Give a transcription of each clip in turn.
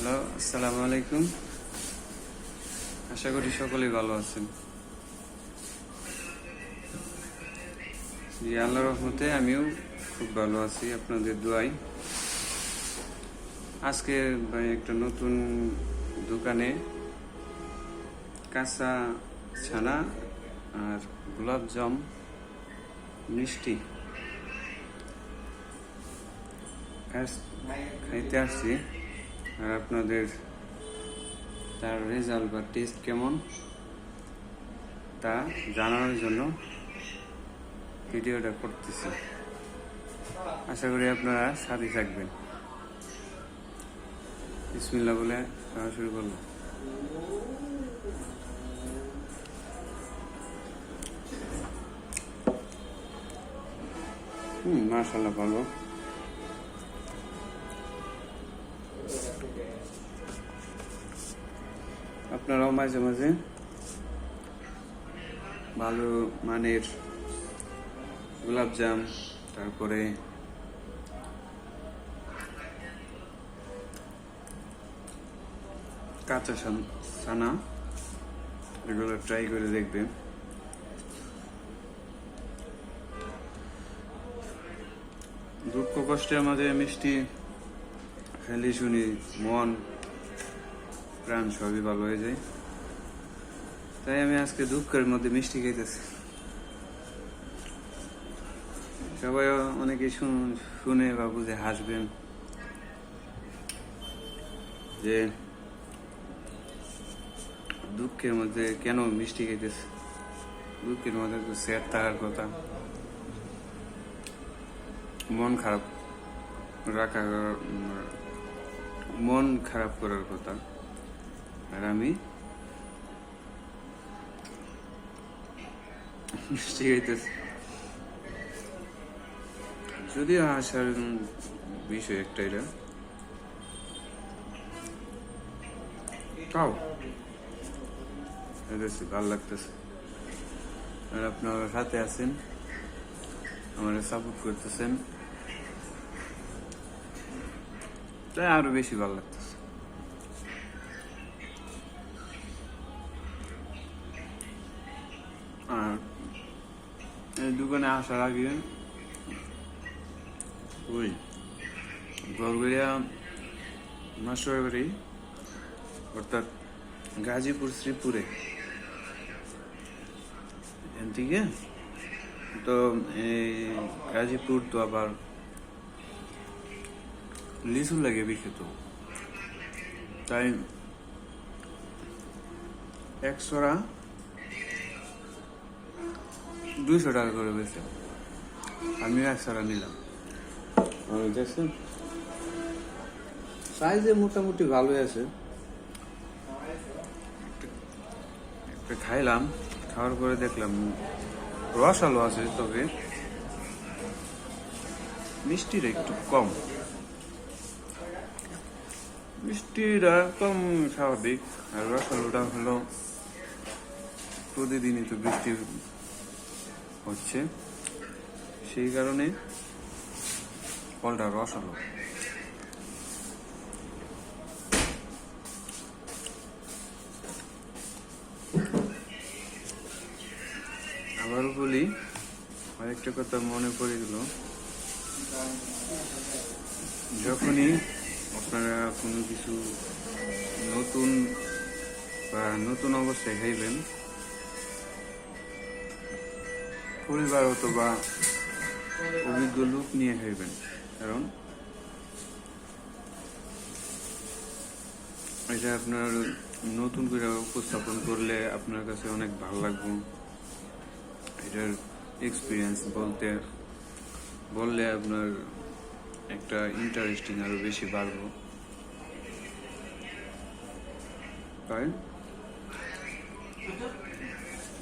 Hello, আসসালামু আলাইকুম। আশা করি সকলেই ভালো আছেন। জি, আল্লাহর রহমতে আমিও খুব ভালো আছি, আপনাদের দোয়ায়। আজকে একটা নতুন দোকানে কাঁচা ছানা আর গোলাপজাম মিষ্টি খাইতে আসছি। আর আপনাদের তার রেজাল্ট বা টেস্ট কেমন তা জানানোর জন্য ভিডিওটা করতেছি। আশা করি আপনারা সাথে থাকবেন। বিসমিল্লাহ বলে খাওয়া শুরু করলাম। মাশাআল্লাহ ভালো। আপনারাও মাঝে মাঝে ভালো মানের গোলাপজাম, তারপরে কাঁচা ছানা এগুলো ট্রাই করে দেখবেন। দুঃখ কষ্টের মাঝে মিষ্টি খেলে শুনি মন প্রাণ সবই ভালো হয়ে যায়। তাই আমি আজকে দুঃখের মধ্যে মিষ্টি খাইতেছি। সবাই অনেকে শুনে বা বুঝে হাসবেন যে দুঃখের মধ্যে কেন মিষ্টি খাইতেছে। দুঃখের মধ্যে তো স্যাড থাকার কথা, মন খারাপ করার কথা। আর আমি মিষ্টি খাইতেছি। যদিও আসার বিষয় একটা, এটা তাও ভালো লাগতেছে। আর আপনারা সাথে আছেন, আমাদের সাপোর্ট করতেছেন, তাই আরো বেশি ভালো লাগতেছে। আর এই দোকানে আসার আগে ওই গড়গড়িয়া মাস্টার বাড়ি, অর্থাৎ গাজীপুর শ্রীপুরে এখান থেকে তো এই গাজীপুর তো আবার লিচু লাগে বিখ্যাত। তাই একশোরা 200 টাকা করে বেছে আমি একশোরা নিলাম। দেখছেন সাইজে মোটামুটি ভালোই আছে। একটা খাইলাম, খাওয়ার পরে দেখলাম রসালো আছে, তবে মিষ্টিটা একটু কম। মিষ্টিটা কম স্বাভাবিক। আর রসালোটা হলো প্রতিদিনই তো বৃষ্টি হচ্ছে, সেই কারণে ফলটা রসালো। আবারও বলি, আরেকটা কথা মনে পড়ে গেল, যখনই আপনারা কোনো কিছু নতুন অবস্থায় খাইবেন, পরিবার অথবা অভিজ্ঞ লোক নিয়ে খাইবেন। কারণ এটা আপনার নতুন করে উপস্থাপন করলে আপনার কাছে অনেক ভালো লাগবে। এটার এক্সপিরিয়েন্স বললে আপনার একটা ইন্টারেস্টিং আরো বেশি বাড়বো। তাই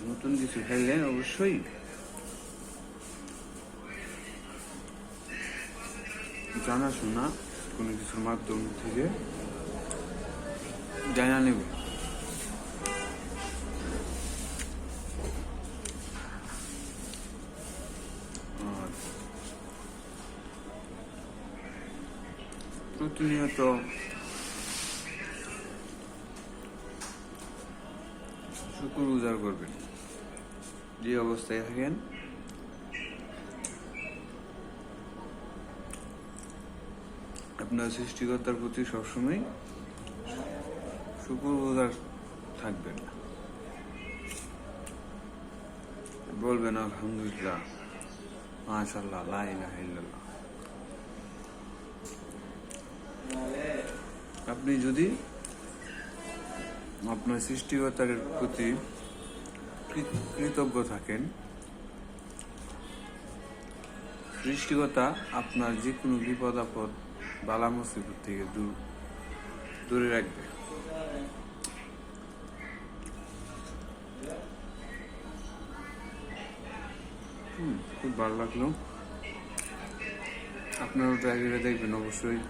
নতুন কিছু খাইলে অবশ্যই জানাশোনা কোনো কিছুর মাধ্যম থেকে জানা নেব। প্রতিনিয়ত শুকরগুজার করবেন। যে অবস্থায় থাকেন আপনার সৃষ্টিকর্তার প্রতি সবসময় শুকরগুজার থাকবেন, বলবেন আলহামদুলিল্লাহ, মাশাআল্লাহ, লা ইলাহা ইল্লাল্লাহ। আপনি যদি আপনার সৃষ্টিকর্তার প্রতি কৃতজ্ঞ থাকেন, সৃষ্টিকর্তা আপনার যে কোনো বিপদ আপদ বালা মুসিবত থেকে দূরে রাখবে। খুব ভালো লাগলো। আপনারাও ট্রাই করে দেখবেন অবশ্যই।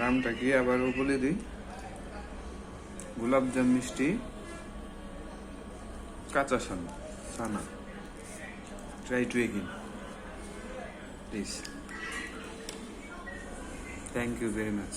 নামটা কি আবারও বলে দিই, গোলাপজাম মিষ্টি কাঁচা সানা। Try to again, please. Thank you very much.